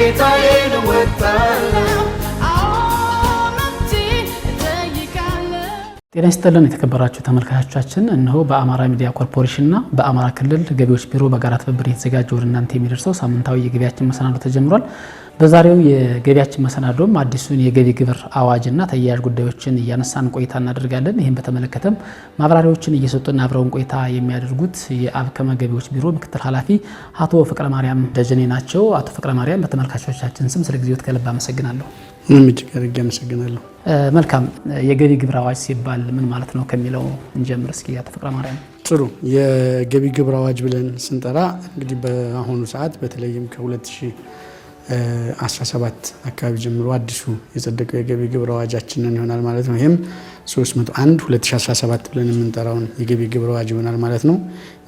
ጌታዬን ወጣለሁ ጤና ይስጥልን የተከበራችሁ ተመልካቾቻችን እነሆ በአማራ ሚዲያ ኮርፖሬሽንና በአማራ ክልል ገቢዎች ቢሮ በጋራ ትብብር የተዘጋጀ ወደ እናንተ የሚደርሰው ሳምንታዊ የገቢያችን መሰናዶ ተጀምሯል። በዛሬው የገቢያችን መሰናዶም አዲሱን የገቢ ግብር አዋጅና ተያያዥ ጉዳዮችን እያነሳን ቆይታ እናደርጋለን። ይህን በተመለከተም ማብራሪያዎችን እየሰጡና አብረውን ቆይታ የሚያደርጉት የአብከመ ገቢዎች ቢሮ ምክትል ኃላፊ አቶ ፍቅረ ማርያም ደጀኔ ናቸው። አቶ ፍቅረ ማርያም በተመልካቾቻችን ስም ስለ ጊዜዎት ከልብ አመሰግናለሁ። ምንም እጅግ አመሰግናለሁ። መልካም የገቢ ግብር አዋጅ ሲባል ምን ማለት ነው ከሚለው እንጀምር እስኪ አቶ ፍቅረ ማርያም። ጥሩ የገቢ ግብር አዋጅ ብለን ስንጠራ እንግዲህ በአሁኑ ሰዓት በተለይም ከ2017 አካባቢ ጀምሮ አዲሱ የጸደቀው የገቢ ግብር አዋጃችንን ይሆናል ማለት ነው። ይሄም 301 2017 ብለን የምንጠራውን የገቢ ግብር አዋጅ ይሆናል ማለት ነው።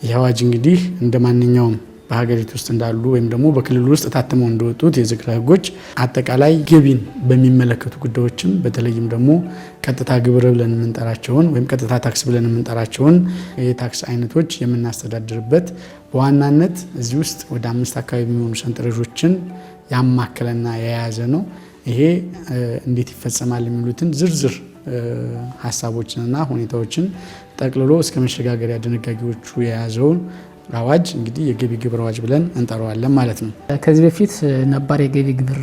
ይህ አዋጅ እንግዲህ እንደማንኛውም በሀገሪቱ ውስጥ እንዳሉ ወይም ደግሞ በክልሉ ውስጥ ታትመው እንደወጡት የዝክረ ህጎች አጠቃላይ ገቢን በሚመለከቱ ጉዳዮችም በተለይም ደግሞ ቀጥታ ግብር ብለን የምንጠራቸውን ወይም ቀጥታ ታክስ ብለን የምንጠራቸውን የታክስ አይነቶች የምናስተዳድርበት በዋናነት እዚህ ውስጥ ወደ 5 አካባቢ የሚሆኑ ሰንጠረዦችን ያማከለና የያዘ ነው። ይሄ እንዴት ይፈጸማል የሚሉትን ዝርዝር ሀሳቦችንና ሁኔታዎችን ጠቅልሎ እስከ መሸጋገሪያ ድንጋጌዎቹ የያዘውን አዋጅ እንግዲህ የገቢ ግብር አዋጅ ብለን እንጠራዋለን ማለት ነው። ከዚህ በፊት ነባር የገቢ ግብር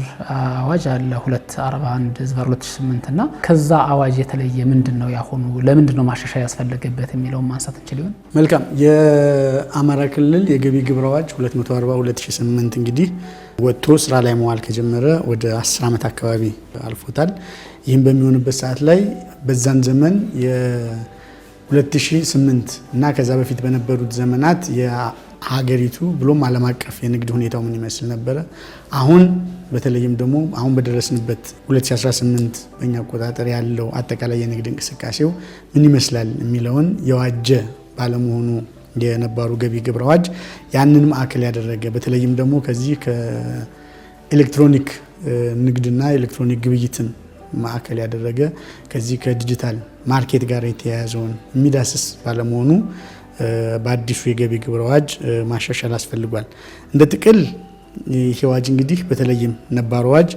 አዋጅ አለ 241/2008 እና ከዛ አዋጅ የተለየ ምንድነው ያሆኑ ለምንድነው ማሻሻያ ያስፈልገበት የሚለውን ማንሳት እንችል ይሆን? መልካም የአማራ ክልል የገቢ ግብር አዋጅ 240/2008 እንግዲህ ወጥቶ ስራ ላይ መዋል ከጀመረ ወደ 10 ዓመት አካባቢ አልፎታል። ይህም በሚሆንበት ሰዓት ላይ በዛን ዘመን 2008 እና ከዛ በፊት በነበሩት ዘመናት የሀገሪቱ ብሎም ዓለም አቀፍ የንግድ ሁኔታው ምን ይመስል ነበረ፣ አሁን በተለይም ደግሞ አሁን በደረስንበት 2018 በእኛ አቆጣጠር ያለው አጠቃላይ የንግድ እንቅስቃሴው ምን ይመስላል የሚለውን የዋጀ ባለመሆኑ የነባሩ ገቢ ግብር አዋጅ ያንን ማዕከል ያደረገ በተለይም ደግሞ ከዚህ ከኤሌክትሮኒክ ንግድና ኤሌክትሮኒክ ግብይትን ማዕከል ያደረገ ከዚህ ከዲጂታል ማርኬት ጋር የተያያዘውን የሚዳስስ ባለመሆኑ በአዲሱ የገቢ ግብር አዋጅ ማሻሻል አስፈልጓል። እንደ ጥቅል ይህ አዋጅ እንግዲህ በተለይም ነባሩ አዋጅ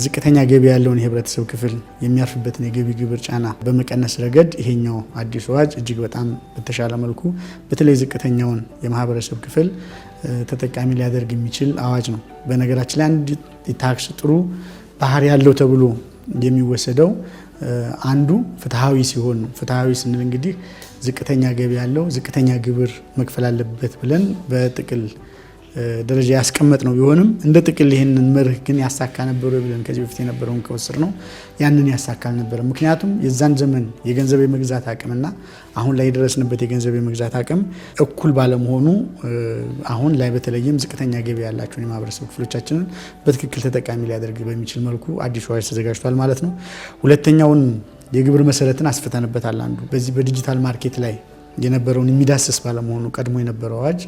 ዝቅተኛ ገቢ ያለውን የህብረተሰብ ክፍል የሚያርፍበትን የገቢ ግብር ጫና በመቀነስ ረገድ ይሄኛው አዲሱ አዋጅ እጅግ በጣም በተሻለ መልኩ በተለይ ዝቅተኛውን የማህበረሰብ ክፍል ተጠቃሚ ሊያደርግ የሚችል አዋጅ ነው። በነገራችን ላይ አንድ ታክስ ጥሩ ባህሪ ያለው ተብሎ የሚወሰደው አንዱ ፍትሃዊ ሲሆን ነው። ፍትሃዊ ስንል እንግዲህ ዝቅተኛ ገቢ ያለው ዝቅተኛ ግብር መክፈል አለበት ብለን በጥቅል ደረጃ ያስቀመጥ ነው። ቢሆንም እንደ ጥቅል ይህንን መርህ ግን ያሳካ ነበሩ ብለን ከዚህ በፊት የነበረውን ከወስር ነው ያንን ያሳካ አልነበረም። ምክንያቱም የዛን ዘመን የገንዘብ የመግዛት አቅምና አሁን ላይ የደረስንበት የገንዘብ የመግዛት አቅም እኩል ባለመሆኑ አሁን ላይ በተለይም ዝቅተኛ ገቢ ያላቸውን የማህበረሰብ ክፍሎቻችንን በትክክል ተጠቃሚ ሊያደርግ በሚችል መልኩ አዲሱ አዋጅ ተዘጋጅቷል ማለት ነው። ሁለተኛውን የግብር መሰረትን አስፍተንበታል። አንዱ በዚህ በዲጂታል ማርኬት ላይ የነበረውን የሚዳስስ ባለመሆኑ ቀድሞ የነበረው አዋጅ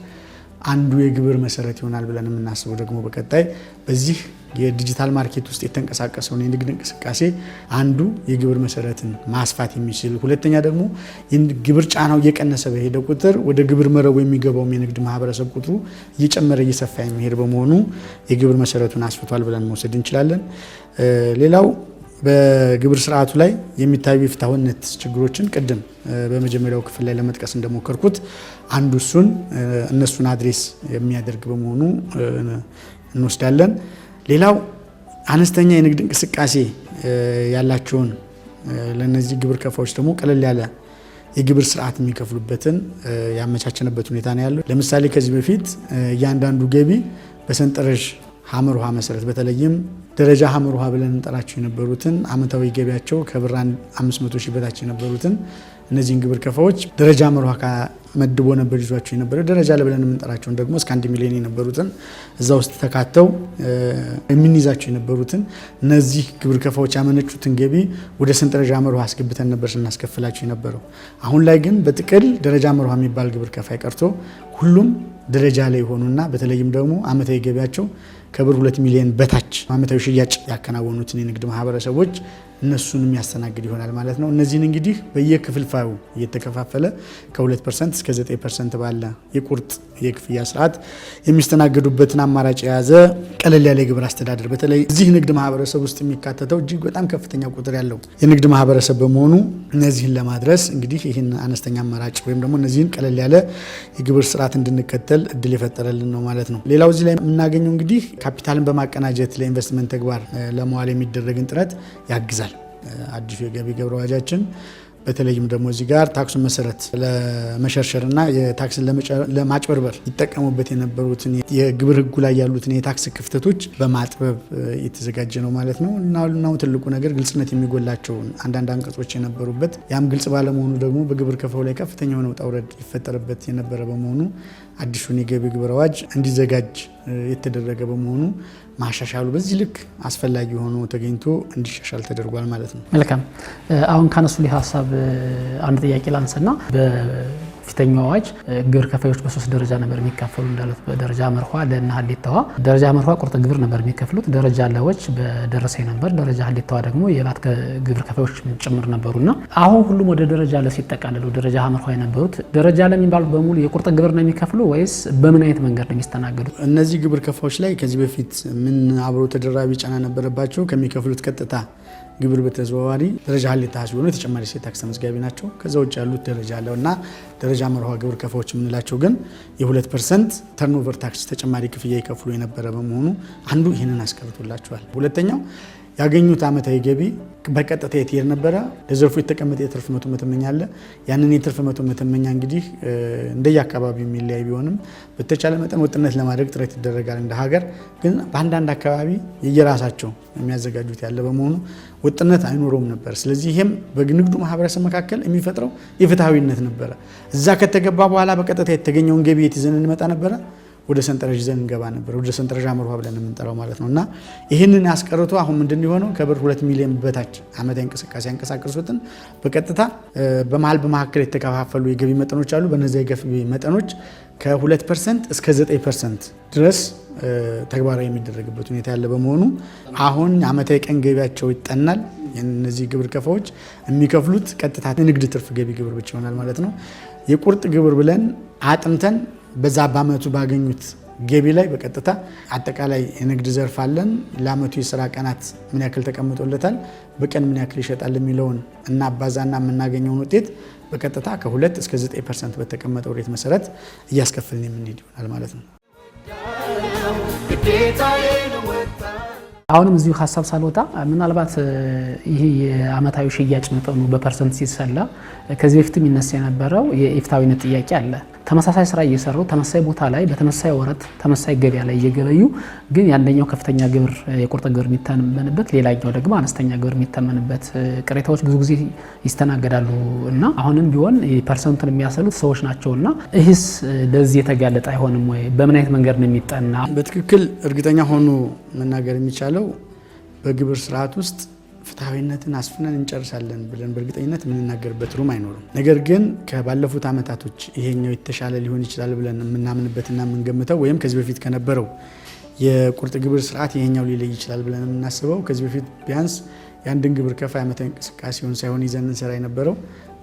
አንዱ የግብር መሰረት ይሆናል ብለን የምናስበው ደግሞ በቀጣይ በዚህ የዲጂታል ማርኬት ውስጥ የተንቀሳቀሰውን የንግድ እንቅስቃሴ አንዱ የግብር መሰረትን ማስፋት የሚችል፣ ሁለተኛ ደግሞ የግብር ጫናው እየቀነሰ በሄደ ቁጥር ወደ ግብር መረቡ የሚገባውም የንግድ ማህበረሰብ ቁጥሩ እየጨመረ እየሰፋ የሚሄድ በመሆኑ የግብር መሰረቱን አስፍቷል ብለን መውሰድ እንችላለን። ሌላው በግብር ስርዓቱ ላይ የሚታዩ የፍትሃዊነት ችግሮችን ቅድም በመጀመሪያው ክፍል ላይ ለመጥቀስ እንደሞከርኩት አንዱ እነሱን አድሬስ የሚያደርግ በመሆኑ እንወስዳለን። ሌላው አነስተኛ የንግድ እንቅስቃሴ ያላቸውን ለነዚህ ግብር ከፋዮች ደግሞ ቀለል ያለ የግብር ስርዓት የሚከፍሉበትን ያመቻቸንበት ሁኔታ ነው ያለው። ለምሳሌ ከዚህ በፊት እያንዳንዱ ገቢ በሰንጠረዥ ሐመር ውሃ መሰረት በተለይም ደረጃ ሐመር ውሃ ብለን እንጠራቸው የነበሩትን አመታዊ ገቢያቸው ከብር 500 ሺህ በታች የነበሩትን እነዚህን ግብር ከፋዎች ደረጃ ሐመር ውሃ መድቦ ነበር ይዟቸው የነበረ። ደረጃ ለብለን የምንጠራቸውን ደግሞ እስከ 1 ሚሊዮን የነበሩትን እዛ ውስጥ ተካተው የምንይዛቸው የነበሩትን እነዚህ ግብር ከፋዎች ያመነጩትን ገቢ ወደ ሰንጠረዥ ሐመር ውሃ አስገብተን ነበር ስናስከፍላቸው የነበረው። አሁን ላይ ግን በጥቅል ደረጃ ሐመር ውሃ የሚባል ግብር ከፋይ ቀርቶ ሁሉም ደረጃ ላይ ሆኑና በተለይም ደግሞ አመታዊ ገቢያቸው ከብር 2 ሚሊዮን በታች ዓመታዊ ሽያጭ ያከናወኑትን የንግድ ማህበረሰቦች እነሱን የሚያስተናግድ ይሆናል ማለት ነው። እነዚህን እንግዲህ በየክፍልፋዩ እየተከፋፈለ ከ2% እስከ 9% ባለ የቁርጥ የክፍያ ስርዓት የሚስተናገዱበትን አማራጭ የያዘ ቀለል ያለ የግብር አስተዳደር በተለይ እዚህ ንግድ ማህበረሰብ ውስጥ የሚካተተው እጅግ በጣም ከፍተኛ ቁጥር ያለው የንግድ ማህበረሰብ በመሆኑ እነዚህን ለማድረስ እንግዲህ ይህን አነስተኛ አማራጭ ወይም ደግሞ እነዚህን ቀለል ያለ የግብር ስርዓት እንድንከተል እድል የፈጠረልን ነው ማለት ነው። ሌላው እዚህ ላይ የምናገኘው እንግዲህ ካፒታልን በማቀናጀት ለኢንቨስትመንት ተግባር ለመዋል የሚደረግን ጥረት ያግዛል። አዲሱ የገቢ ግብር አዋጃችን በተለይም ደግሞ እዚህ ጋር ታክሱን መሰረት ለመሸርሸርና የታክስን ለማጭበርበር ይጠቀሙበት የነበሩትን የግብር ህጉ ላይ ያሉትን የታክስ ክፍተቶች በማጥበብ የተዘጋጀ ነው ማለት ነው። እና ትልቁ ነገር ግልጽነት የሚጎላቸው አንዳንድ አንቀጾች የነበሩበት ያም ግልጽ ባለመሆኑ ደግሞ በግብር ከፋዩ ላይ ከፍተኛ የሆነ ውጣ ውረድ ይፈጠርበት የነበረ በመሆኑ አዲሱን የገቢ ግብር አዋጅ እንዲዘጋጅ የተደረገ በመሆኑ ማሻሻሉ በዚህ ልክ አስፈላጊ ሆኖ ተገኝቶ እንዲሻሻል ተደርጓል ማለት ነው። መልካም። አሁን ካነሱልኝ ሀሳብ አንድ ጥያቄ ላንሳና በፊተኛው አዋጅ ግብር ከፋዮች በ3 ደረጃ ነበር የሚከፈሉ እንዳሉት በደረጃ መርኋ ለና ሀሌታዋ ደረጃ መርኋ ቁርጥ ግብር ነበር የሚከፍሉት፣ ደረጃ ለዎች በደረሰኝ ነበር፣ ደረጃ ሀሌታዋ ደግሞ የባት ግብር ከፋዮች ጭምር ነበሩና አሁን ሁሉም ወደ ደረጃ ለ ሲጠቃለሉ ደረጃ መርኋ የነበሩት ደረጃ ለሚባሉት በሙሉ የቁርጥ ግብር ነው የሚከፍሉ ወይስ በምን አይነት መንገድ ነው የሚስተናገዱት? እነዚህ ግብር ከፋዮች ላይ ከዚህ በፊት ምን አብሮ ተደራቢ ጫና ነበረባቸው? ከሚከፍሉት ቀጥታ ግብር በተዘዋዋሪ ደረጃ ሀሌታ ሲሆኑ የተጨማሪ እሴት ታክስ ተመዝጋቢ ናቸው። ከዛ ውጭ ያሉት ደረጃ አለውና ደረጃ መርኋ ግብር ከፋዮች የምንላቸው ግን የ2% ተርኖቨር ታክስ ተጨማሪ ክፍያ ይከፍሉ የነበረ በመሆኑ አንዱ ይህንን አስቀርቶላቸዋል። ሁለተኛው ያገኙት ዓመታዊ ገቢ በቀጥታ የትሄድ ነበረ። ለዘርፉ የተቀመጠ የትርፍ መቶ መተመኛ አለ። ያንን የትርፍ መቶ መተመኛ እንግዲህ እንደየአካባቢው የሚለያይ ቢሆንም በተቻለ መጠን ወጥነት ለማድረግ ጥረት ይደረጋል እንደ ሀገር። ግን በአንዳንድ አካባቢ የየራሳቸው የሚያዘጋጁት ያለ በመሆኑ ወጥነት አይኖረውም ነበር። ስለዚህ ይህም በንግዱ ማህበረሰብ መካከል የሚፈጥረው የፍትሐዊነት ነበረ። እዛ ከተገባ በኋላ በቀጥታ የተገኘውን ገቢ የት ይዘን እንመጣ ነበረ? ወደ ሰንጠረዥ ይዘን እንገባ ነበር። ወደ ሰንጠረዥ መርኋ ብለን የምንጠራው ማለት ነው። እና ይህንን ያስቀርቶ አሁን ምንድን የሆነው ከብር 2 ሚሊዮን በታች ዓመታዊ እንቅስቃሴ ያንቀሳቀሱትን በቀጥታ በመካከል የተከፋፈሉ የገቢ መጠኖች አሉ። በእነዚያ የገቢ መጠኖች ከ2% እስከ 9% ድረስ ተግባራዊ የሚደረግበት ሁኔታ ያለ በመሆኑ አሁን ዓመታዊ ቀን ገቢያቸው ይጠናል። እነዚህ ግብር ከፋዮች የሚከፍሉት ቀጥታ የንግድ ትርፍ ገቢ ግብር ብቻ ይሆናል ማለት ነው። የቁርጥ ግብር ብለን አጥምተን በዛ በአመቱ ባገኙት ገቢ ላይ በቀጥታ አጠቃላይ የንግድ ዘርፍ አለን። ለአመቱ የስራ ቀናት ምን ያክል ተቀምጦለታል፣ በቀን ምን ያክል ይሸጣል የሚለውን እና አባዛና የምናገኘውን ውጤት በቀጥታ ከ2 እስከ 9% በተቀመጠው ሬት መሰረት እያስከፈልን የምንሄድ ይሆናል ማለት ነው። አሁንም እዚሁ ሀሳብ ሳልወጣ ምናልባት ይሄ የአመታዊ ሽያጭ መጠኑ በፐርሰንት ሲሰላ ከዚህ በፊትም ይነሳ የነበረው የኢፍታዊነት ጥያቄ አለ። ተመሳሳይ ስራ እየሰሩ ተመሳሳይ ቦታ ላይ በተመሳሳይ ወረት ተመሳሳይ ገበያ ላይ እየገበዩ ግን ያንደኛው ከፍተኛ ግብር የቁርጥ ግብር የሚተመንበት ሌላኛው ደግሞ አነስተኛ ግብር የሚተመንበት ቅሬታዎች ብዙ ጊዜ ይስተናገዳሉ እና አሁንም ቢሆን ፐርሰንቱን የሚያሰሉት ሰዎች ናቸውና ይህስ ለዚህ የተጋለጠ አይሆንም ወይ? በምን አይነት መንገድ ነው የሚጠና? በትክክል እርግጠኛ ሆኖ መናገር የሚቻለው በግብር ስርዓት ውስጥ ፍትሐዊነትን አስፍነን እንጨርሳለን ብለን በእርግጠኝነት የምንናገርበት ሩም አይኖርም። ነገር ግን ከባለፉት አመታቶች ይሄኛው የተሻለ ሊሆን ይችላል ብለን የምናምንበትና የምንገምተው ወይም ከዚህ በፊት ከነበረው የቁርጥ ግብር ስርዓት ይሄኛው ሊለይ ይችላል ብለን የምናስበው ከዚህ በፊት ቢያንስ የአንድን ግብር ከፋይ ዓመታዊ እንቅስቃሴውን ሳይሆን ይዘን እንሰራ የነበረው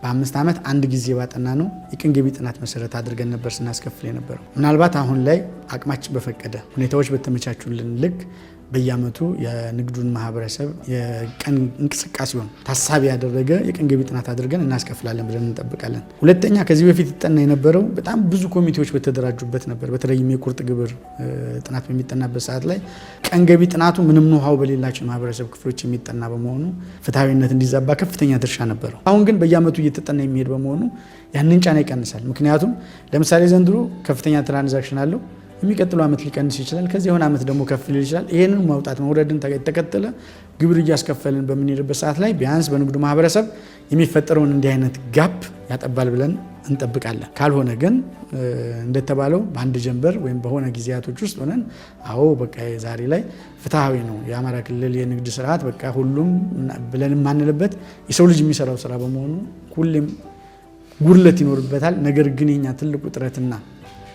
በ5 ዓመት አንድ ጊዜ ባጠና ነው የቅን ገቢ ጥናት መሰረት አድርገን ነበር ስናስከፍል የነበረው። ምናልባት አሁን ላይ አቅማችን በፈቀደ ሁኔታዎች በተመቻቹልን ልክ በየአመቱ የንግዱን ማህበረሰብ የቀን እንቅስቃሴውን ታሳቢ ያደረገ የቀን ገቢ ጥናት አድርገን እናስከፍላለን ብለን እንጠብቃለን። ሁለተኛ ከዚህ በፊት ይጠና የነበረው በጣም ብዙ ኮሚቴዎች በተደራጁበት ነበር። በተለይም የቁርጥ ግብር ጥናት በሚጠናበት ሰዓት ላይ ቀን ገቢ ጥናቱ ምንም ኖሃው በሌላቸው ማህበረሰብ ክፍሎች የሚጠና በመሆኑ ፍትሐዊነት እንዲዛባ ከፍተኛ ድርሻ ነበረው። አሁን ግን በየአመቱ እየተጠና የሚሄድ በመሆኑ ያንን ጫና ይቀንሳል። ምክንያቱም ለምሳሌ ዘንድሮ ከፍተኛ ትራንዛክሽን አለው፣ የሚቀጥለው አመት ሊቀንስ ይችላል፣ ከዚህ የሆነ አመት ደግሞ ከፍ ሊል ይችላል። ይሄንን ማውጣት መውረድን ተከተለ ግብር እያስከፈልን በምንሄድበት ሰዓት ላይ ቢያንስ በንግዱ ማህበረሰብ የሚፈጠረውን እንዲህ አይነት ጋፕ ያጠባል ብለን እንጠብቃለን። ካልሆነ ግን እንደተባለው በአንድ ጀንበር ወይም በሆነ ጊዜያቶች ውስጥ ሆነን አዎ በቃ ዛሬ ላይ ፍትሐዊ ነው የአማራ ክልል የንግድ ስርዓት በቃ ሁሉም ብለን የማንልበት የሰው ልጅ የሚሰራው ስራ በመሆኑ ሁሌም ጉድለት ይኖርበታል። ነገር ግን የኛ ትልቁ ጥረትና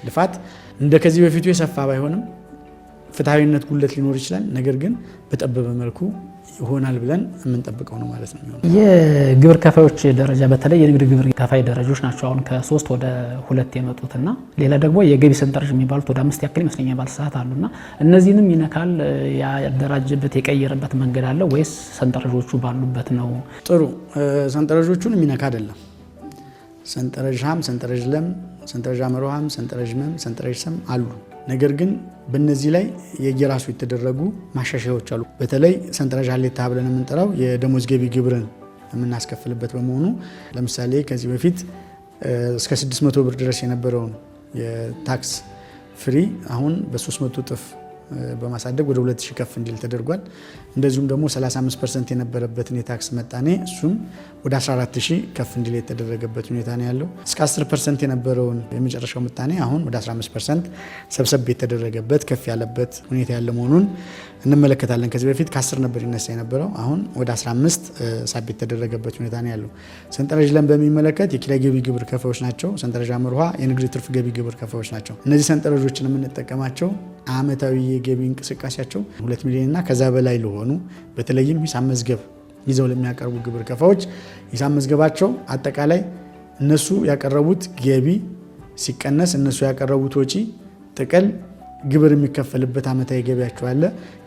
ልፋት እንደ ከዚህ በፊቱ የሰፋ ባይሆንም ፍትሃዊነት ጉለት ሊኖር ይችላል። ነገር ግን በጠበበ መልኩ ይሆናል ብለን የምንጠብቀው ነው ማለት ነው። የግብር ከፋዮች ደረጃ በተለይ የንግድ ግብር ከፋይ ደረጃዎች ናቸው አሁን ከ3 ወደ 2 የመጡትና ሌላ ደግሞ የገቢ ሰንጠረዥ የሚባሉት ወደ 5 ያክል ይመስለኛል ባለሰዓት አሉና እነዚህንም ይነካል። ያደራጀበት የቀየረበት መንገድ አለ ወይስ ሰንጠረዦቹ ባሉበት ነው? ጥሩ ሰንጠረዦቹን የሚነካ አይደለም። ሰንጠረዥ ሀም፣ ሰንጠረዥ ለም፣ ሰንጠረዥ አመርሃም፣ ሰንጠረዥ መም፣ ሰንጠረዥ ሰም አሉ። ነገር ግን በእነዚህ ላይ የየራሱ የተደረጉ ማሻሻያዎች አሉ። በተለይ ሰንጠረዥ ሀሌታ ብለን የምንጠራው የደሞዝ ገቢ ግብርን የምናስከፍልበት በመሆኑ ለምሳሌ ከዚህ በፊት እስከ 600 ብር ድረስ የነበረውን የታክስ ፍሪ አሁን በ300 እጥፍ በማሳደግ ወደ 2000 ከፍ እንዲል ተደርጓል። እንደዚሁም ደግሞ 35% የነበረበትን የታክስ መጣኔ እሱም ወደ 14000 ከፍ እንዲል የተደረገበት ሁኔታ ነው ያለው። እስከ 10% የነበረውን የመጨረሻው ምጣኔ አሁን ወደ 15% ሰብሰብ የተደረገበት ከፍ ያለበት ሁኔታ ያለ መሆኑን እንመለከታለን። ከዚህ በፊት ከ10 ነበር ይነሳ የነበረው አሁን ወደ 15 ሳብ የተደረገበት ሁኔታ ነው ያለው። ሰንጠረዥ ለም በሚመለከት የኪራይ ገቢ ግብር ከፋዮች ናቸው። ሰንጠረዥ አመርሃ የንግድ ትርፍ ገቢ ግብር ከፋዮች ናቸው። እነዚህ ሰንጠረዦችን የምንጠቀማቸው አመታዊ የገቢ እንቅስቃሴያቸው 2 ሚሊዮን እና ከዛ በላይ ለሆኑ በተለይም ሂሳብ መዝገብ ይዘው ለሚያቀርቡ ግብር ከፋዮች ሂሳብ መዝገባቸው አጠቃላይ እነሱ ያቀረቡት ገቢ ሲቀነስ እነሱ ያቀረቡት ወጪ ጥቅል ግብር የሚከፈልበት አመታዊ ገቢያቸው አለ።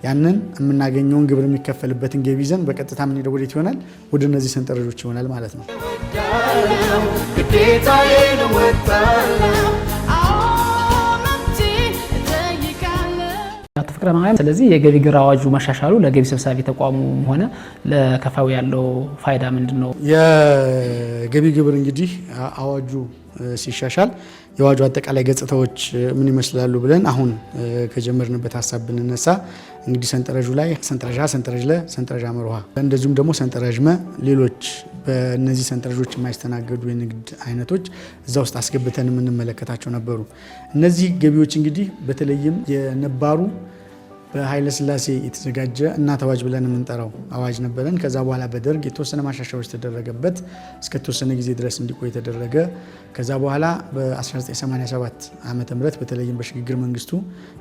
ያንን የምናገኘውን ግብር የሚከፈልበትን ገቢ ይዘን በቀጥታ ምን ሄደው ወዴት ይሆናል? ወደ እነዚህ ሰንጠረዦች ይሆናል ማለት ነው። ስለዚህ የገቢ ግብር አዋጁ መሻሻሉ ለገቢ ሰብሳቢ ተቋሙ ሆነ ለከፋዩ ያለው ፋይዳ ምንድነው? የገቢ ግብር እንግዲህ አዋጁ ሲሻሻል የአዋጁ አጠቃላይ ገጽታዎች ምን ይመስላሉ ብለን አሁን ከጀመርንበት ሀሳብ ብንነሳ እንግዲህ ሰንጠረዡ ላይ ሰንጠረዥ ሀ፣ ሰንጠረዥ ለ፣ ሰንጠረዥ አመርሃ እንደዚሁም ደግሞ ሰንጠረዥ መ ሌሎች በእነዚህ ሰንጠረዦች የማይስተናገዱ የንግድ አይነቶች እዛ ውስጥ አስገብተን የምንመለከታቸው ነበሩ። እነዚህ ገቢዎች እንግዲህ በተለይም የነባሩ በኃይለ ሥላሴ የተዘጋጀ እናት አዋጅ ብለን የምንጠራው አዋጅ ነበረን። ከዛ በኋላ በደርግ የተወሰነ ማሻሻያዎች ተደረገበት እስከ ተወሰነ ጊዜ ድረስ እንዲቆይ ተደረገ። ከዛ በኋላ በ1987 ዓመተ ምህረት በተለይም በሽግግር መንግስቱ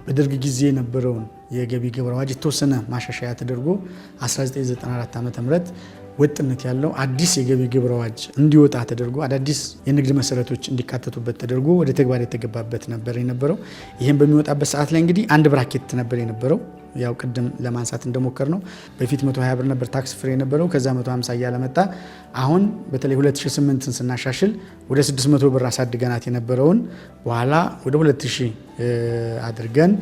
በደርግ ጊዜ የነበረውን የገቢ ግብር አዋጅ የተወሰነ ማሻሻያ ተደርጎ 1994 ዓመተ ምህረት ወጥነት ያለው አዲስ የገቢ ግብር አዋጅ እንዲወጣ ተደርጎ አዳዲስ የንግድ መሰረቶች እንዲካተቱበት ተደርጎ ወደ ተግባር የተገባበት ነበር የነበረው። ይህም በሚወጣበት ሰዓት ላይ እንግዲህ አንድ ብራኬት ነበር የነበረው። ያው ቅድም ለማንሳት እንደሞከር ነው በፊት 120 ብር ነበር ታክስ ፍሪ የነበረው። ከዛ 150 እያለ መጣ። አሁን በተለይ 2008ን ስናሻሽል ወደ 600 ብር አሳድገናት የነበረውን በኋላ ወደ 2000 አድርገን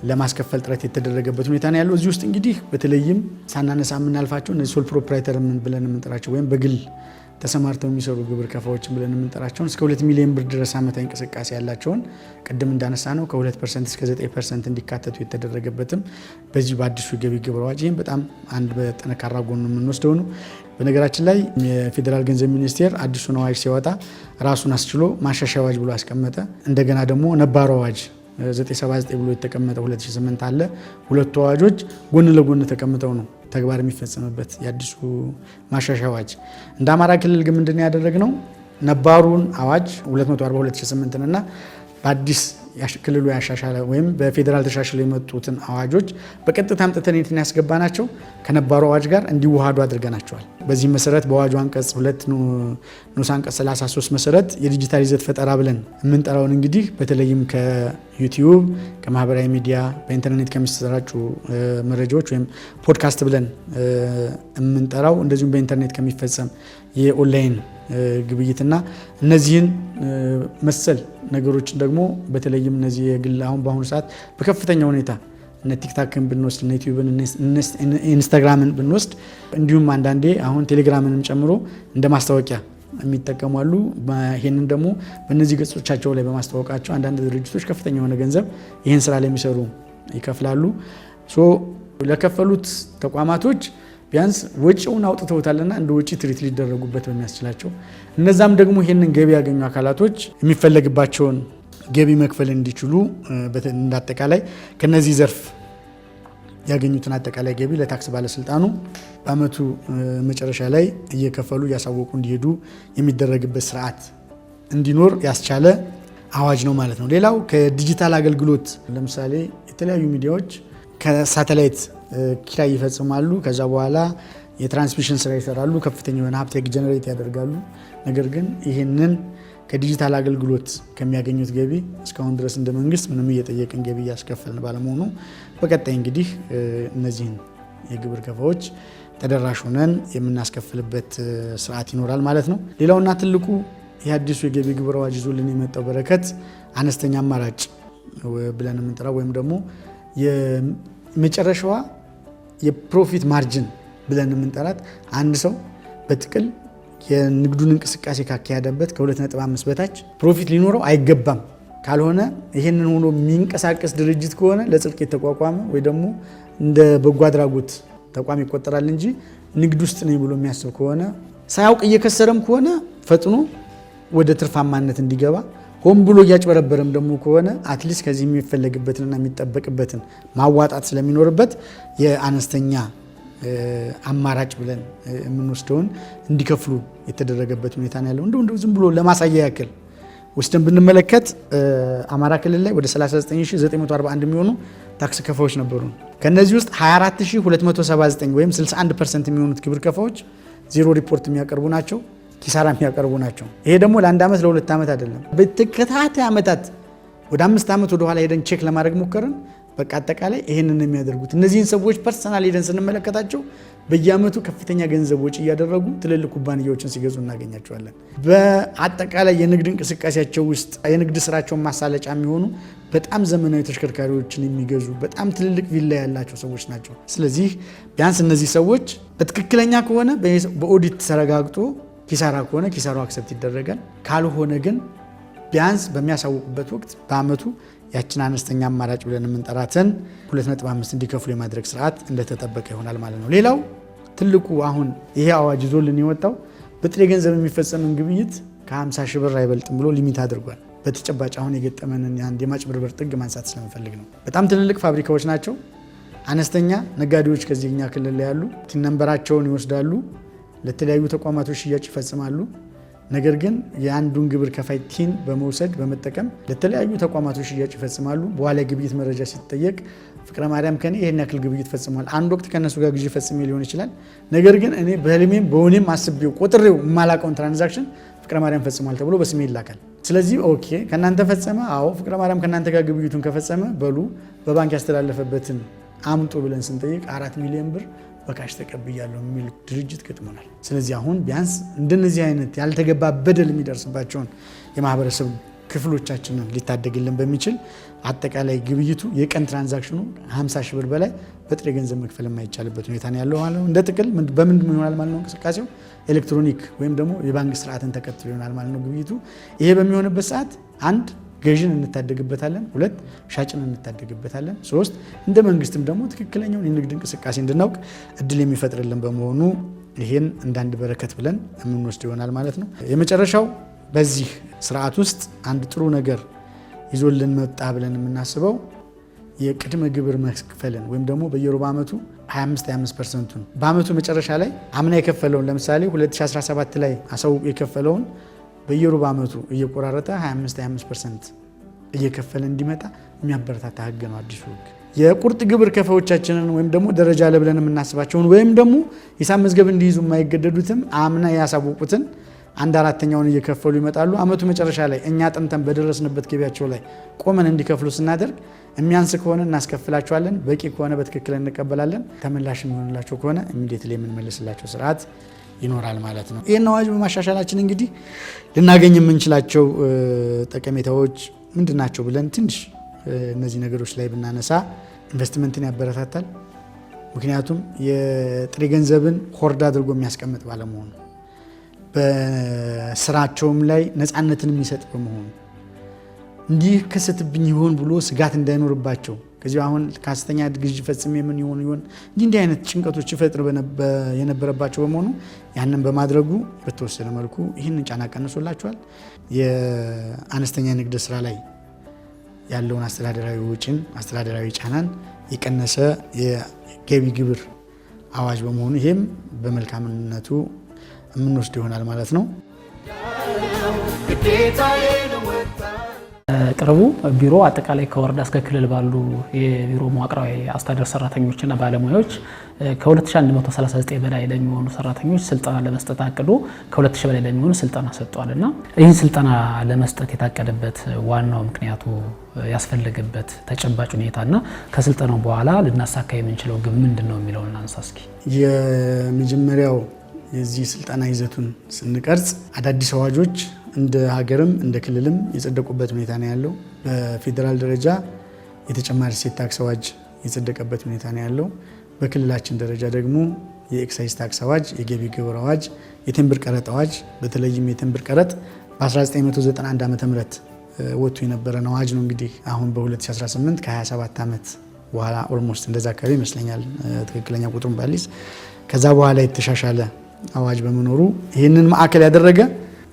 ለማስከፈል ጥረት የተደረገበት ሁኔታ ነው ያለው። እዚህ ውስጥ እንግዲህ በተለይም ሳናነሳ የምናልፋቸው እነዚህ ሶል ፕሮፕራይተር ብለን የምንጠራቸው ወይም በግል ተሰማርተው የሚሰሩ ግብር ከፋዎችን ብለን የምንጠራቸውን እስከ 2 ሚሊዮን ብር ድረስ ዓመታዊ እንቅስቃሴ ያላቸውን ቅድም እንዳነሳ ነው ከ2% እስከ 9% እንዲካተቱ የተደረገበትም በዚህ በአዲሱ የገቢ ግብር አዋጅ ይህም በጣም አንድ በጠንካራ ጎኑ የምንወስደው ነው። በነገራችን ላይ የፌዴራል ገንዘብ ሚኒስቴር አዲሱን አዋጅ ሲያወጣ ራሱን አስችሎ ማሻሻያ አዋጅ ብሎ አስቀመጠ። እንደገና ደግሞ ነባሩ አዋጅ 979 ብሎ የተቀመጠ 2008 አለ። ሁለቱ አዋጆች ጎን ለጎን ተቀምጠው ነው ተግባር የሚፈጸምበት የአዲሱ ማሻሻያ አዋጅ። እንደ አማራ ክልል ግን ምንድን ያደረግነው ነባሩን አዋጅ 242/2008 እና በአዲስ ክልሉ ያሻሻለ ወይም በፌዴራል ተሻሽለው የመጡትን አዋጆች በቀጥታ አምጥተን የትን ያስገባናቸው ከነባሩ አዋጅ ጋር እንዲዋሃዱ አድርገናቸዋል። በዚህ መሰረት በአዋጁ አንቀጽ 2 ንዑስ አንቀጽ 33 መሰረት የዲጂታል ይዘት ፈጠራ ብለን የምንጠራውን እንግዲህ በተለይም ከዩቲዩብ ከማህበራዊ ሚዲያ በኢንተርኔት ከሚሰራጩ መረጃዎች ወይም ፖድካስት ብለን የምንጠራው እንደዚሁም በኢንተርኔት ከሚፈጸም የኦንላይን ግብይትና እነዚህን መሰል ነገሮችን ደግሞ በተለይም እነዚህ የግል አሁን በአሁኑ ሰዓት በከፍተኛ ሁኔታ እነ ቲክታክን ብንወስድ እነ ዩቲዩብን ኢንስታግራምን ብንወስድ እንዲሁም አንዳንዴ አሁን ቴሌግራምንም ጨምሮ እንደ ማስታወቂያ የሚጠቀሙ አሉ። ይህንን ደግሞ በእነዚህ ገጾቻቸው ላይ በማስታወቃቸው አንዳንድ ድርጅቶች ከፍተኛ የሆነ ገንዘብ ይህን ስራ ላይ የሚሰሩ ይከፍላሉ። ለከፈሉት ተቋማቶች ቢያንስ ወጪውን አውጥተውታልና እንደ ወጪ ትሪት ሊደረጉበት በሚያስችላቸው እነዛም ደግሞ ይህንን ገቢ ያገኙ አካላቶች የሚፈለግባቸውን ገቢ መክፈል እንዲችሉ እንዳጠቃላይ ከነዚህ ዘርፍ ያገኙትን አጠቃላይ ገቢ ለታክስ ባለስልጣኑ በአመቱ መጨረሻ ላይ እየከፈሉ እያሳወቁ እንዲሄዱ የሚደረግበት ስርዓት እንዲኖር ያስቻለ አዋጅ ነው ማለት ነው። ሌላው ከዲጂታል አገልግሎት ለምሳሌ የተለያዩ ሚዲያዎች ከሳተላይት ኪራይ ይፈጽማሉ። ከዛ በኋላ የትራንስሚሽን ስራ ይሰራሉ። ከፍተኛ የሆነ ሀብት ጀነሬት ያደርጋሉ። ነገር ግን ይህንን ከዲጂታል አገልግሎት ከሚያገኙት ገቢ እስካሁን ድረስ እንደ መንግስት ምንም እየጠየቅን ገቢ እያስከፈልን ባለመሆኑ በቀጣይ እንግዲህ እነዚህን የግብር ከፋዎች ተደራሽ ሆነን የምናስከፍልበት ስርዓት ይኖራል ማለት ነው። ሌላውና ትልቁ የአዲሱ የገቢ ግብር አዋጅ ይዞልን የመጣው በረከት አነስተኛ አማራጭ ብለን የምንጠራው ወይም ደግሞ የመጨረሻዋ የፕሮፊት ማርጅን ብለን የምንጠራት አንድ ሰው በጥቅል የንግዱን እንቅስቃሴ ካካሄደበት ከ2.5 በታች ፕሮፊት ሊኖረው አይገባም። ካልሆነ ይሄንን ሆኖ የሚንቀሳቀስ ድርጅት ከሆነ ለጽድቅ የተቋቋመ ወይ ደግሞ እንደ በጎ አድራጎት ተቋም ይቆጠራል እንጂ ንግድ ውስጥ ነኝ ብሎ የሚያስብ ከሆነ ሳያውቅ እየከሰረም ከሆነ ፈጥኖ ወደ ትርፋማነት እንዲገባ፣ ሆን ብሎ እያጭበረበረም ደግሞ ከሆነ አትሊስት ከዚህ የሚፈለግበትንና የሚጠበቅበትን ማዋጣት ስለሚኖርበት የአነስተኛ አማራጭ ብለን የምንወስደውን እንዲከፍሉ የተደረገበት ሁኔታ ነው ያለው። እንደው ዝም ብሎ ለማሳያ ያክል ወስደን ብንመለከት አማራ ክልል ላይ ወደ 39941 የሚሆኑ ታክስ ከፋዎች ነበሩ። ከነዚህ ውስጥ 24279 ወይም 61% የሚሆኑት ግብር ከፋዎች ዜሮ ሪፖርት የሚያቀርቡ ናቸው፣ ኪሳራ የሚያቀርቡ ናቸው። ይሄ ደግሞ ለአንድ ዓመት ለሁለት ዓመት አይደለም፣ በተከታታይ ዓመታት ወደ 5 ዓመት ወደ ኋላ ሄደን ቼክ ለማድረግ ሞከርን። በቃ አጠቃላይ ይሄንን የሚያደርጉት እነዚህን ሰዎች ፐርሰናል ሄደን ስንመለከታቸው በየአመቱ ከፍተኛ ገንዘብ ወጪ እያደረጉ ትልልቅ ኩባንያዎችን ሲገዙ እናገኛቸዋለን። በአጠቃላይ የንግድ እንቅስቃሴያቸው ውስጥ የንግድ ስራቸውን ማሳለጫ የሚሆኑ በጣም ዘመናዊ ተሽከርካሪዎችን የሚገዙ በጣም ትልልቅ ቪላ ያላቸው ሰዎች ናቸው። ስለዚህ ቢያንስ እነዚህ ሰዎች በትክክለኛ ከሆነ በኦዲት ተረጋግጦ ኪሳራ ከሆነ ኪሳራው አክሰፕት ይደረጋል። ካልሆነ ግን ቢያንስ በሚያሳውቁበት ወቅት በአመቱ ያችን አነስተኛ አማራጭ ብለን የምንጠራትን 2.5 እንዲከፍሉ የማድረግ ስርዓት እንደተጠበቀ ይሆናል ማለት ነው። ሌላው ትልቁ አሁን ይሄ አዋጅ ይዞልን የወጣው በጥሬ ገንዘብ የሚፈጸምን ግብይት ከ50 ሺህ ብር አይበልጥም ብሎ ሊሚት አድርጓል። በተጨባጭ አሁን የገጠመንን አንድ የማጭበርበር ጥግ ማንሳት ስለምፈልግ ነው። በጣም ትልልቅ ፋብሪካዎች ናቸው። አነስተኛ ነጋዴዎች ከዚህኛ ክልል ላይ ያሉ ቲን ነንበራቸውን ይወስዳሉ፣ ለተለያዩ ተቋማቶች ሽያጭ ይፈጽማሉ። ነገር ግን የአንዱን ግብር ከፋይ ቲን በመውሰድ በመጠቀም ለተለያዩ ተቋማቶች ሽያጭ ይፈጽማሉ። በኋላ ግብይት መረጃ ሲጠየቅ ፍቅረ ማርያም ከኔ ይሄን ያክል ግብይት ፈጽሟል፣ አንድ ወቅት ከነሱ ጋር ግዢ ፈጽሜ ሊሆን ይችላል። ነገር ግን እኔ በህልሜም በሆኔም አስቤው ቆጥሬው የማላቀውን ትራንዛክሽን ፍቅረ ማርያም ፈጽሟል ተብሎ በስሜ ይላካል። ስለዚህ ኦኬ ከናንተ ፈጸመ፣ አዎ ፍቅረ ማርያም ከናንተ ጋር ግብይቱን ከፈጸመ በሉ በባንክ ያስተላለፈበትን አምጡ ብለን ስንጠይቅ 4 ሚሊዮን ብር በካሽ ተቀብያለሁ የሚል ድርጅት ገጥሞናል። ስለዚህ አሁን ቢያንስ እንደነዚህ አይነት ያልተገባ በደል የሚደርስባቸውን የማህበረሰብ ክፍሎቻችንን ሊታደግልን በሚችል አጠቃላይ ግብይቱ የቀን ትራንዛክሽኑ 50 ሺህ ብር በላይ በጥሬ ገንዘብ መክፈል የማይቻልበት ሁኔታ ነው ያለው ማለት ነው። እንደ ጥቅል በምንድን ይሆናል ማለት ነው እንቅስቃሴው ኤሌክትሮኒክ ወይም ደግሞ የባንክ ስርዓትን ተከትሎ ይሆናል ማለት ነው ግብይቱ። ይሄ በሚሆንበት ሰዓት አንድ ገዥን እንታደግበታለን፣ 2 ሻጭን እንታደግበታለን፣ 3 እንደ መንግስትም ደግሞ ትክክለኛውን የንግድ እንቅስቃሴ እንድናውቅ እድል የሚፈጥርልን በመሆኑ ይሄን እንዳንድ በረከት ብለን የምንወስድ ይሆናል ማለት ነው። የመጨረሻው በዚህ ስርዓት ውስጥ አንድ ጥሩ ነገር ይዞልን መጣ ብለን የምናስበው የቅድመ ግብር መክፈልን ወይም ደግሞ በየሩብ ዓመቱ 25% በአመቱ መጨረሻ ላይ አምና የከፈለውን ለምሳሌ 2017 ላይ አሳውቆ የከፈለውን በየሩብ ዓመቱ እየቆራረጠ 25% እየከፈለ እንዲመጣ የሚያበረታታ ህግ ነው አዲሱ ህግ። የቁርጥ ግብር ከፋዎቻችንን ወይም ደግሞ ደረጃ ለብለን የምናስባቸውን ወይም ደግሞ ሂሳብ መዝገብ እንዲይዙ የማይገደዱትም አምና ያሳወቁትን 1/4ኛውን እየከፈሉ ይመጣሉ። አመቱ መጨረሻ ላይ እኛ ጥንተን በደረስንበት ገቢያቸው ላይ ቆመን እንዲከፍሉ ስናደርግ የሚያንስ ከሆነ እናስከፍላቸዋለን፣ በቂ ከሆነ በትክክል እንቀበላለን፣ ተመላሽ የሚሆንላቸው ከሆነ ኢሚዲየትሊ የምንመልስላቸው ስርዓት ይኖራል ማለት ነው። ይህን አዋጅ በማሻሻላችን እንግዲህ ልናገኝ የምንችላቸው ጠቀሜታዎች ምንድን ናቸው ብለን ትንሽ እነዚህ ነገሮች ላይ ብናነሳ ኢንቨስትመንትን ያበረታታል። ምክንያቱም የጥሬ ገንዘብን ሆርድ አድርጎ የሚያስቀምጥ ባለመሆኑ፣ በስራቸውም ላይ ነፃነትን የሚሰጥ በመሆኑ እንዲህ ከሰትብኝ ይሆን ብሎ ስጋት እንዳይኖርባቸው ከዚህ አሁን ከሐሰተኛ ግዥ ፈጽሜ ምን ይሆን እንዲህ አይነት ጭንቀቶች ይፈጥር የነበረባቸው በመሆኑ ያንን በማድረጉ በተወሰነ መልኩ ይህንን ጫና ቀንሶላቸዋል። የአነስተኛ ንግድ ስራ ላይ ያለውን አስተዳደራዊ ወጪን አስተዳደራዊ ጫናን የቀነሰ የገቢ ግብር አዋጅ በመሆኑ ይሄም በመልካምነቱ የምንወስድ ይሆናል ማለት ነው። በቅርቡ ቢሮ አጠቃላይ ከወረዳ እስከ ክልል ባሉ የቢሮ መዋቅራዊ አስተዳደር ሰራተኞችና ባለሙያዎች ከ2139 በላይ ለሚሆኑ ሰራተኞች ስልጠና ለመስጠት አቅዶ ከ2000 በላይ ለሚሆኑ ስልጠና ሰጥቷልና ይህን ስልጠና ለመስጠት የታቀደበት ዋናው ምክንያቱ ያስፈልገበት ተጨባጭ ሁኔታና ከስልጠናው በኋላ ልናሳካ የምንችለው ግብ ምንድነው የሚለውን እናንሳ እስኪ። የመጀመሪያው የዚህ ስልጠና ይዘቱን ስንቀርጽ አዳዲስ አዋጆች እንደ ሀገርም እንደ ክልልም የጸደቁበት ሁኔታ ነው ያለው። በፌዴራል ደረጃ የተጨማሪ እሴት ታክስ አዋጅ የጸደቀበት ሁኔታ ነው ያለው። በክልላችን ደረጃ ደግሞ የኤክሳይዝ ታክስ አዋጅ፣ የገቢ ግብር አዋጅ፣ የቴምብር ቀረጥ አዋጅ በተለይም የቴምብር ቀረጥ በ1991 ዓ.ም ወጥቶ የነበረ አዋጅ ነው። እንግዲህ አሁን በ2018 ከ27 ዓመት በኋላ ኦልሞስት እንደዛ አካባቢ ይመስለኛል ትክክለኛ ቁጥሩን ባሊስ ከዛ በኋላ የተሻሻለ አዋጅ በመኖሩ ይህንን ማዕከል ያደረገ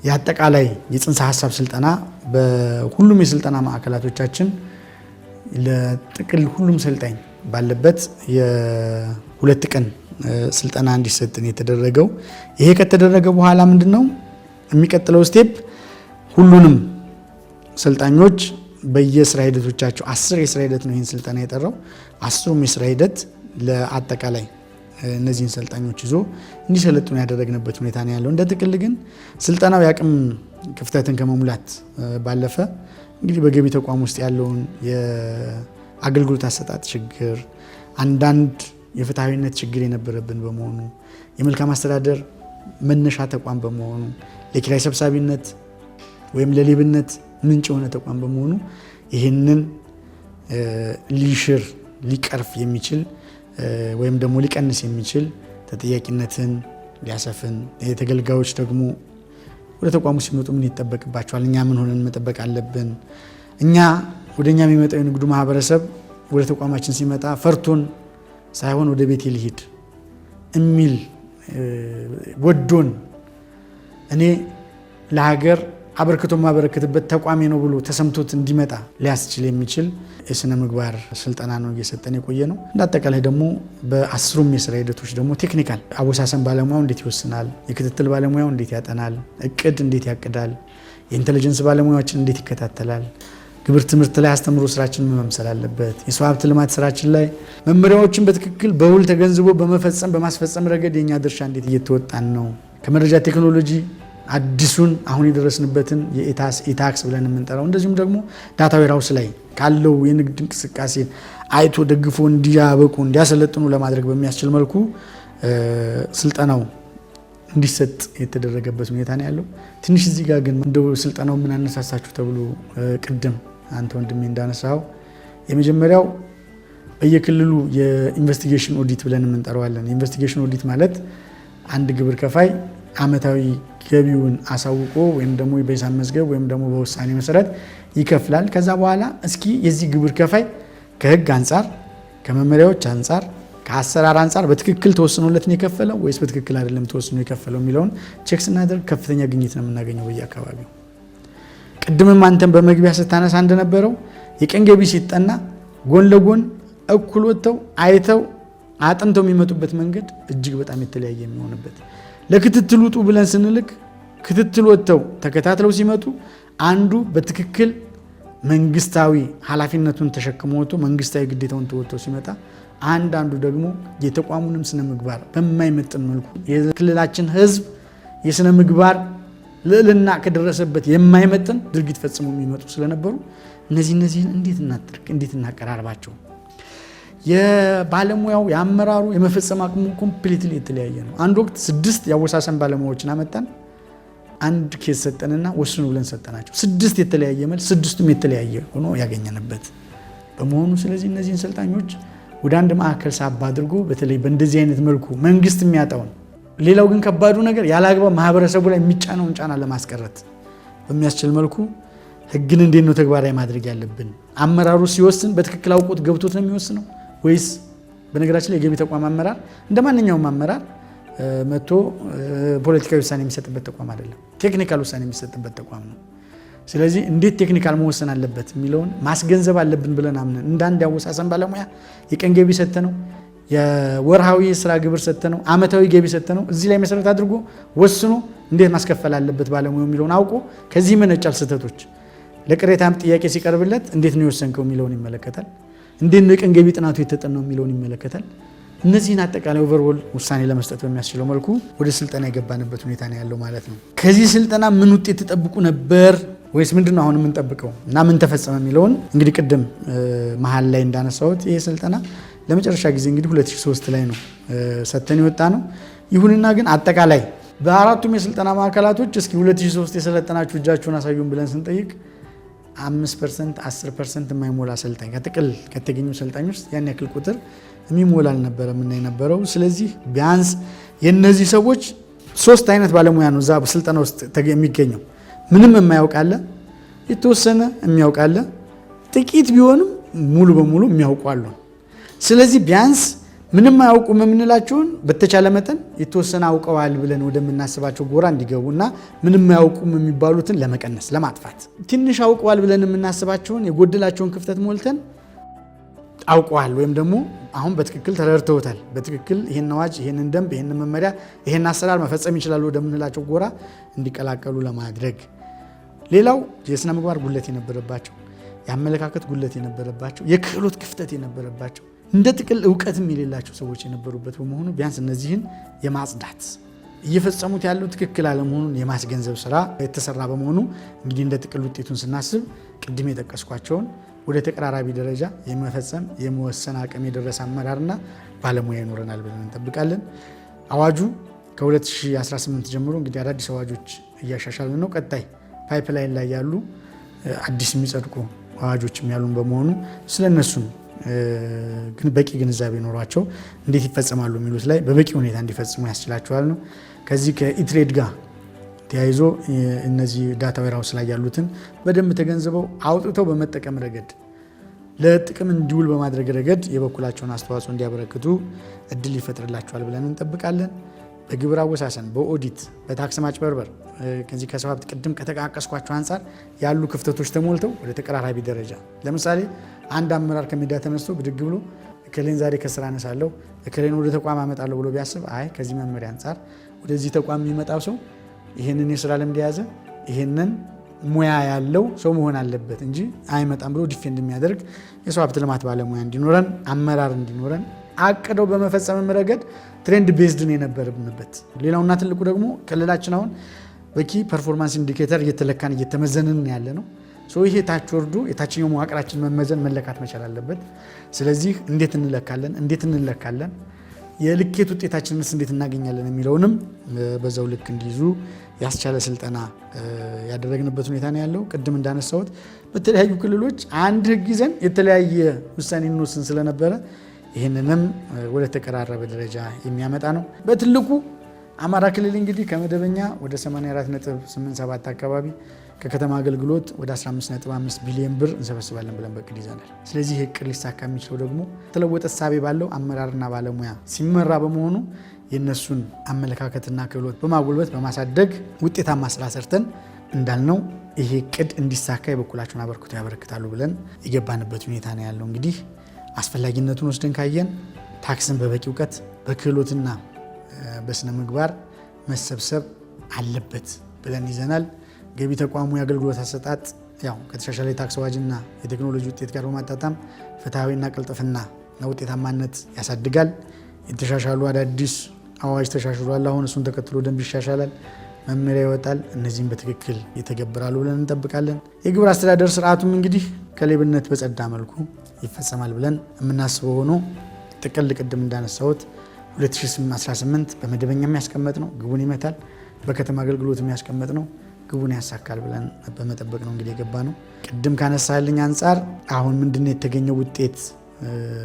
የአጠቃላይ የጽንሰ ሀሳብ ስልጠና በሁሉም የስልጠና ማዕከላቶቻችን ለጥቅል ሁሉም ሰልጣኝ ባለበት የሁለት ቀን ስልጠና እንዲሰጥን የተደረገው። ይሄ ከተደረገ በኋላ ምንድነው የሚቀጥለው ስቴፕ? ሁሉንም ሰልጣኞች በየስራ ሂደቶቻቸው 10 የስራ ሂደት ነው ይህን ስልጠና የጠራው። 10ሩም የስራ ሂደት ለአጠቃላይ እነዚህን ሰልጣኞች ይዞ እንዲሰለጥኑ ያደረግንበት ሁኔታ ነው ያለው። እንደ ጥቅል ግን ስልጠናው የአቅም ክፍተትን ከመሙላት ባለፈ እንግዲህ በገቢ ተቋም ውስጥ ያለውን የአገልግሎት አሰጣጥ ችግር፣ አንዳንድ የፍትሐዊነት ችግር የነበረብን በመሆኑ የመልካም አስተዳደር መነሻ ተቋም በመሆኑ ለኪራይ ሰብሳቢነት ወይም ለሌብነት ምንጭ የሆነ ተቋም በመሆኑ ይህንን ሊሽር ሊቀርፍ የሚችል ወይም ደግሞ ሊቀንስ የሚችል ተጠያቂነትን ሊያሰፍን፣ የተገልጋዮች ደግሞ ወደ ተቋሙ ሲመጡ ምን ይጠበቅባቸዋል፣ እኛ ምን ሆነን መጠበቅ አለብን፣ እኛ ወደኛ የሚመጣው የንግዱ ማህበረሰብ ወደ ተቋማችን ሲመጣ ፈርቶን ሳይሆን ወደ ቤቴ ልሂድ የሚል ወዶን እኔ ለሀገር አበርክቶ ማበረከትበት ተቋሜ ነው ብሎ ተሰምቶት እንዲመጣ ሊያስችል የሚችል የስነ ምግባር ስልጠና ነው እየሰጠን የቆየ ነው። እንዳጠቃላይ ደግሞ በ10ሩም የስራ ሂደቶች ደግሞ ቴክኒካል አወሳሰን ባለሙያው እንዴት ይወስናል፣ የክትትል ባለሙያው እንዴት ያጠናል፣ እቅድ እንዴት ያቅዳል፣ የኢንተለጀንስ ባለሙያዎችን እንዴት ይከታተላል፣ ግብር ትምህርት ላይ አስተምሮ ስራችን መምሰል አለበት፣ የሰው ሀብት ልማት ስራችን ላይ መመሪያዎችን በትክክል በውል ተገንዝቦ በማስፈጸም ረገድ የኛ ድርሻ እንዴት እየተወጣን ነው፣ ከመረጃ ቴክኖሎጂ አዲሱን አሁን የደረስንበትን የኢታክስ ብለን የምንጠራው እንደዚሁም ደግሞ ዳታ ዌርሃውስ ላይ ካለው የንግድ እንቅስቃሴ አይቶ ደግፎ እንዲያበቁ እንዲያሰለጥኑ ለማድረግ በሚያስችል መልኩ ስልጠናው እንዲሰጥ የተደረገበት ሁኔታ ነው ያለው። ትንሽ እዚህ ጋር ግን እንደው ስልጠናው ምን አነሳሳችሁ ተብሎ ቅድም አንተ ወንድሜ እንዳነሳው የመጀመሪያው በየክልሉ የኢንቨስቲጌሽን ኦዲት ብለን የምንጠራዋለን። የኢንቨስቲጌሽን ኦዲት ማለት አንድ ግብር ከፋይ አመታዊ ገቢውን አሳውቆ ወይም ደግሞ በሂሳብ መዝገብ ወይም ደግሞ በውሳኔ መሰረት ይከፍላል። ከዛ በኋላ እስኪ የዚህ ግብር ከፋይ ከህግ አንጻር፣ ከመመሪያዎች አንጻር፣ ከአሰራር አንጻር በትክክል ተወስኖለት ነው የከፈለው ወይስ በትክክል አይደለም ተወስኖ የከፈለው የሚለውን ቼክ ስናደርግ ከፍተኛ ግኝት ነው የምናገኘው በየአካባቢው። ቅድምም አንተን በመግቢያ ስታነሳ እንደነበረው የቀን ገቢ ሲጠና ጎን ለጎን እኩል ወጥተው አይተው አጥንተው የሚመጡበት መንገድ እጅግ በጣም የተለያየ የሚሆንበት፣ ለክትትል ውጡ ብለን ስንልክ ክትትል ወጥተው ተከታትለው ሲመጡ አንዱ በትክክል መንግስታዊ ኃላፊነቱን ተሸክሞ ወጥቶ መንግስታዊ ግዴታውን ተወጥቶ ሲመጣ፣ አንዳንዱ ደግሞ የተቋሙንም ስነ ምግባር በማይመጥን መልኩ የክልላችን ህዝብ የስነ ምግባር ልዕልና ከደረሰበት የማይመጥን ድርጊት ፈጽሞ የሚመጡ ስለነበሩ እነዚህን እንዴት እናቀራርባቸው? የባለሙያው የአመራሩ የመፈጸም አቅሙ ኮምፕሊትሊ የተለያየ ነው። አንድ ወቅት 6 ያወሳሰን ባለሙያዎችን አመጣን፣ አንድ ኬስ ሰጠንና ወስኑ ብለን ሰጠናቸው። 6 የተለያየ መልስ፣ 6ቱም የተለያየ ሆኖ ያገኘንበት በመሆኑ ስለዚህ እነዚህን ሰልጣኞች ወደ አንድ ማዕከል ሳባ አድርጎ በተለይ በእንደዚህ አይነት መልኩ መንግስት የሚያጣውን፣ ሌላው ግን ከባዱ ነገር ያላግባብ ማህበረሰቡ ላይ የሚጫነውን ጫና ለማስቀረት በሚያስችል መልኩ ህግን እንዴት ነው ተግባራዊ ማድረግ ያለብን? አመራሩ ሲወስን በትክክል አውቆት ገብቶት ነው የሚወስነው ወይስ? በነገራችን ላይ የገቢ ተቋም አመራር እንደ ማንኛውም አመራር መጥቶ ፖለቲካዊ ውሳኔ የሚሰጥበት ተቋም አይደለም፣ ቴክኒካል ውሳኔ የሚሰጥበት ተቋም ነው። ስለዚህ እንዴት ቴክኒካል መወሰን አለበት የሚለውን ማስገንዘብ አለብን ብለን አምነን እንዳንድ ያወሳሰን ባለሙያ የቀን ገቢ ሰጥተነው፣ የወርሃዊ ስራ ግብር ሰጥተነው፣ አመታዊ ገቢ ሰጥተነው እዚህ ላይ መሰረት አድርጎ ወስኖ እንዴት ማስከፈል አለበት ባለሙያው የሚለውን አውቆ ከዚህ መነጫል ስህተቶች ለቅሬታም ጥያቄ ሲቀርብለት እንዴት ነው የወሰንከው የሚለውን ይመለከታል። እንዴት ነው የቀን ገቢ ጥናቱ የተጠናው የሚለውን ይመለከታል። እነዚህን አጠቃላይ ኦቨርኦል ውሳኔ ለመስጠት በሚያስችለው መልኩ ወደ ስልጠና የገባንበት ሁኔታ ነው ያለው ማለት ነው። ከዚህ ስልጠና ምን ውጤት ተጠብቁ ነበር ወይስ ምንድነው አሁን የምንጠብቀው እና ምን ተፈጸመ የሚለውን እንግዲህ ቅድም መሀል ላይ እንዳነሳሁት ይሄ ስልጠና ለመጨረሻ ጊዜ እንግዲህ 2003 ላይ ነው ሰተን የወጣ ነው። ይሁንና ግን አጠቃላይ በአራቱም የስልጠና ማዕከላቶች እስኪ 2003 የሰለጠናችሁ እጃችሁን አሳዩን ብለን ስንጠይቅ 5% 10% የማይሞላ ሰልጣኝ ከጥቅል ከተገኙ ሰልጣኝ ውስጥ ያን ያክል ቁጥር የሚሞላ አልነበረ ምን የነበረው። ስለዚህ ቢያንስ የነዚህ ሰዎች 3 አይነት ባለሙያ ነው እዛ በስልጠና ውስጥ የሚገኘው። ምንም የማያውቅ አለ፣ የተወሰነ የሚያውቅ አለ፣ ጥቂት ቢሆንም ሙሉ በሙሉ የሚያውቁ አሉ። ስለዚህ ቢያንስ ምንም አያውቁም የምንላቸውን በተቻለ መጠን የተወሰነ አውቀዋል ብለን ወደምናስባቸው ጎራ እንዲገቡና ምንም አያውቁም የሚባሉትን ለመቀነስ ለማጥፋት ትንሽ አውቀዋል ብለን የምናስባቸውን የጎደላቸውን ክፍተት ሞልተን አውቀዋል ወይም ደግሞ አሁን በትክክል ተረድተውታል፣ በትክክል ይሄን አዋጅ፣ ይሄንን ደንብ፣ ይሄንን መመሪያ፣ ይሄን አሰራር መፈጸም ይችላሉ ወደምንላቸው ጎራ እንዲቀላቀሉ ለማድረግ። ሌላው የስነ ምግባር ጉለት የነበረባቸው፣ የአመለካከት ጉለት የነበረባቸው፣ የክህሎት ክፍተት የነበረባቸው እንደ ጥቅል እውቀትም የሌላቸው ሰዎች የነበሩበት በመሆኑ ቢያንስ እነዚህን የማጽዳት እየፈጸሙት ያለው ትክክል አለመሆኑን የማስገንዘብ ስራ የተሰራ በመሆኑ እንግዲህ እንደ ጥቅል ውጤቱን ስናስብ ቅድም የጠቀስኳቸውን ወደ ተቀራራቢ ደረጃ የመፈጸም የመወሰን አቅም የደረሰ አመራርና ባለሙያ ይኖረናል ብለን እንጠብቃለን። አዋጁ ከ2018 ጀምሮ እንግዲህ አዳዲስ አዋጆች እያሻሻልን ነው። ቀጣይ ፓይፕላይን ላይ ያሉ አዲስ የሚጸድቁ አዋጆችም ያሉን በመሆኑ ስለነሱም ግን በቂ ግንዛቤ ኖሯቸው እንዴት ይፈጸማሉ የሚሉት ላይ በበቂ ሁኔታ እንዲፈጽሙ ያስችላቸዋል ነው። ከዚህ ከኢትሬድ ጋር ተያይዞ እነዚህ ዳታ ዌርሃውስ ላይ ያሉትን በደንብ ተገንዝበው አውጥተው በመጠቀም ረገድ ለጥቅም እንዲውል በማድረግ ረገድ የበኩላቸውን አስተዋጽኦ እንዲያበረክቱ እድል ይፈጥርላቸዋል ብለን እንጠብቃለን። በግብር አወሳሰን፣ በኦዲት፣ በታክስ ማጭበርበር ከዚህ ከሰባብት ቅድም ከተቃቀስኳቸው አንጻር ያሉ ክፍተቶች ተሞልተው ወደ ተቀራራቢ ደረጃ ለምሳሌ አንድ አመራር ከሜዳ ተነስቶ ብድግ ብሎ እከሌን ዛሬ ከስራ አነሳለሁ እከሌን ወደ ተቋም አመጣለሁ ብሎ ቢያስብ አይ ከዚህ መመሪያ አንጻር ወደዚህ ተቋም የሚመጣው ሰው ይሄንን የስራ ልምድ የያዘ ይሄንን ሙያ ያለው ሰው መሆን አለበት እንጂ አይመጣም ብሎ ዲፌንድ የሚያደርግ የሰው ሀብት ልማት ባለሙያ እንዲኖረን አመራር እንዲኖረን አቅደው በመፈጸም ረገድ ትሬንድ ቤዝድ ነው የነበረብንበት። ሌላውና ትልቁ ደግሞ ክልላችን አሁን በኪ ፐርፎርማንስ ኢንዲኬተር እየተለካን እየተመዘንን ያለ ነው። ይሄ ታች ወርዶ የታችኛው መዋቅራችን መመዘን መለካት መቻል አለበት። ስለዚህ እንዴት እንለካለን የልኬት ውጤታችንስ እንዴት እናገኛለን የሚለውንም በዛው ልክ እንዲይዙ ያስቻለ ስልጠና ያደረግንበት ሁኔታ ነው ያለው። ቅድም እንዳነሳሁት በተለያዩ ክልሎች አንድ ህግ ይዘን የተለያየ ውሳኔ እንወስን ስለነበረ ይህንንም ወደ ተቀራረበ ደረጃ የሚያመጣ ነው። በትልቁ አማራ ክልል እንግዲህ ከመደበኛ ወደ 84.87 አካባቢ ከከተማ አገልግሎት ወደ 15.5 ቢሊዮን ብር እንሰበስባለን ብለን በቅድ ይዘናል። ስለዚህ እቅድ ሊሳካ የሚችለው ደግሞ ተለወጠ እሳቤ ባለው አመራርና ባለሙያ ሲመራ በመሆኑ የነሱን አመለካከትና ክህሎት በማጎልበት በማሳደግ ውጤታማ ስራ ሰርተን እንዳልነው ይሄ እቅድ እንዲሳካ የበኩላቸውን አበርክቶ ያበረክታሉ ብለን የገባንበት ሁኔታ ነው ያለው። እንግዲህ አስፈላጊነቱን ወስደን ካየን ታክስን በበቂ እውቀት በክህሎትና በስነ ምግባር መሰብሰብ አለበት ብለን ይዘናል። ገቢ ተቋሙ የአገልግሎት አሰጣጥ ያው ከተሻሻለ የታክስ አዋጅና የቴክኖሎጂ ውጤት ጋር በማጣጣም ፍትሐዊና ቅልጥፍና ውጤታማነት ያሳድጋል። የተሻሻሉ አዳዲስ አዋጅ ተሻሽሏል። አሁን እሱን ተከትሎ ደንብ ይሻሻላል፣ መመሪያ ይወጣል። እነዚህም በትክክል ይተገበራሉ ብለን እንጠብቃለን። የግብር አስተዳደር ስርዓቱም እንግዲህ ከሌብነት በጸዳ መልኩ ይፈጸማል ብለን የምናስበው ሆኖ ጥቅል ቅድም እንዳነሳሁት 2018 በመደበኛ የሚያስቀመጥ ነው፣ ግቡን ይመታል። በከተማ አገልግሎት የሚያስቀመጥ ነው፣ ግቡን ያሳካል ብለን በመጠበቅ ነው እንግዲህ የገባ ነው። ቅድም ካነሳልኝ አንጻር አሁን ምንድነው የተገኘው ውጤት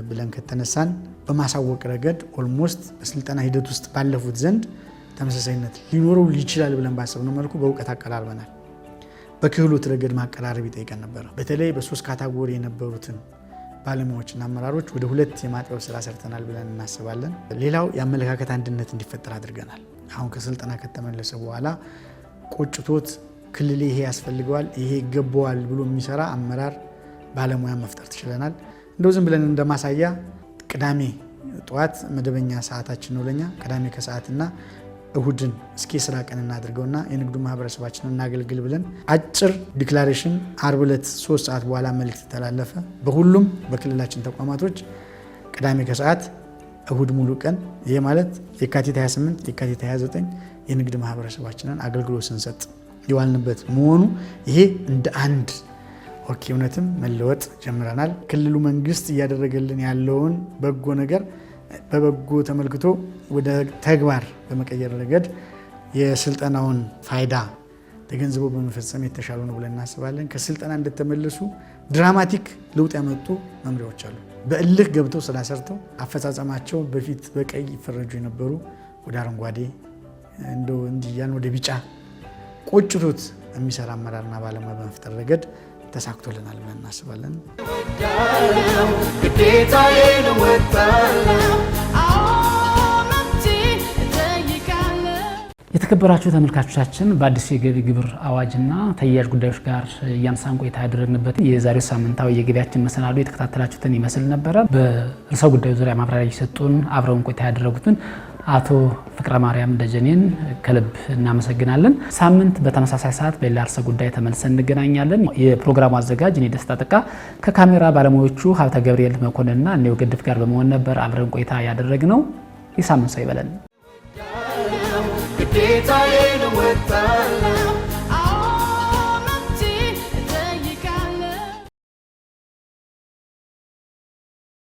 ብለን ከተነሳን በማሳወቅ ረገድ ኦልሞስት በስልጠና ሂደት ውስጥ ባለፉት ዘንድ ተመሳሳይነት ሊኖረው ይችላል ብለን ባሰብነው መልኩ በእውቀት አቀራርበናል። በክህሎት ረገድ ማቀራረብ ይጠይቀን ነበረ። በተለይ በ3 ካታጎሪ የነበሩትን ባለሙያዎችና አመራሮች ወደ 2 የማጥበብ ስራ ሰርተናል ብለን እናስባለን። ሌላው የአመለካከት አንድነት እንዲፈጠር አድርገናል። አሁን ከስልጠና ከተመለሰ በኋላ ቆጭቶት ክልል ይሄ ያስፈልገዋል ይሄ ይገባዋል ብሎ የሚሰራ አመራር ባለሙያ መፍጠር ትችለናል። እንደው ዝም ብለን እንደማሳያ ቅዳሜ ጠዋት መደበኛ ሰዓታችን ነው ለኛ። ቅዳሜ ከሰዓትና እሁድን እስኪ ስራ ቀን እናድርገውና የንግዱ ማህበረሰባችንን እናገልግል ብለን አጭር ዲክላሬሽን ዓርብ ዕለት 3 ሰዓት በኋላ መልእክት ተላለፈ። በሁሉም በክልላችን ተቋማቶች ቅዳሜ ከሰዓት እሁድ ሙሉ ቀን ይሄ ማለት የካቲት 28 የካቲት 29 የንግድ ማህበረሰባችንን አገልግሎት ስንሰጥ ይዋልንበት መሆኑ ይሄ እንደ አንድ ኦኬ እውነትም መለወጥ ጀምረናል። ክልሉ መንግስት እያደረገልን ያለውን በጎ ነገር በበጎ ተመልክቶ ወደ ተግባር በመቀየር ረገድ የስልጠናውን ፋይዳ ተገንዝቦ በመፈጸም የተሻለ ነው ብለን እናስባለን። ከስልጠና እንደተመለሱ ድራማቲክ ለውጥ ያመጡ መምሪያዎች አሉ። በእልህ ገብተው ስራ ሰርተው አፈጻጸማቸው በፊት በቀይ ይፈረጁ የነበሩ ወደ አረንጓዴ እንደው እንዲያን ወደ ቢጫ ቆጭቶት የሚሰራ አመራርና ባለሙያ በመፍጠር ረገድ ተሳክቶልናል ብለን እናስባለን። የተከበራችሁ ተመልካቾቻችን በአዲሱ የገቢ ግብር አዋጅና ተያያዥ ጉዳዮች ጋር እያነሳን ቆይታ ያደረግንበት የዛሬው ሳምንታዊ የገቢያችን መሰናዶ የተከታተላችሁትን ይመስል ነበረ። በርዕሰ ጉዳዩ ዙሪያ ማብራሪያ እየሰጡን አብረውን ቆይታ ያደረጉትን አቶ ፍቅረ ማርያም ደጀኔን ከልብ እናመሰግናለን። ሳምንት በተመሳሳይ ሰዓት በሌላ ርዕሰ ጉዳይ ተመልሰን እንገናኛለን። የፕሮግራሙ አዘጋጅ እኔ ደስታ ጥቃ ከካሜራ ባለሙያዎቹ ሀብተ ገብርኤል መኮንንና እኔው ገድፍ ጋር በመሆን ነበር አብረን ቆይታ ያደረግነው። የሳምንት ሰው ይበለን።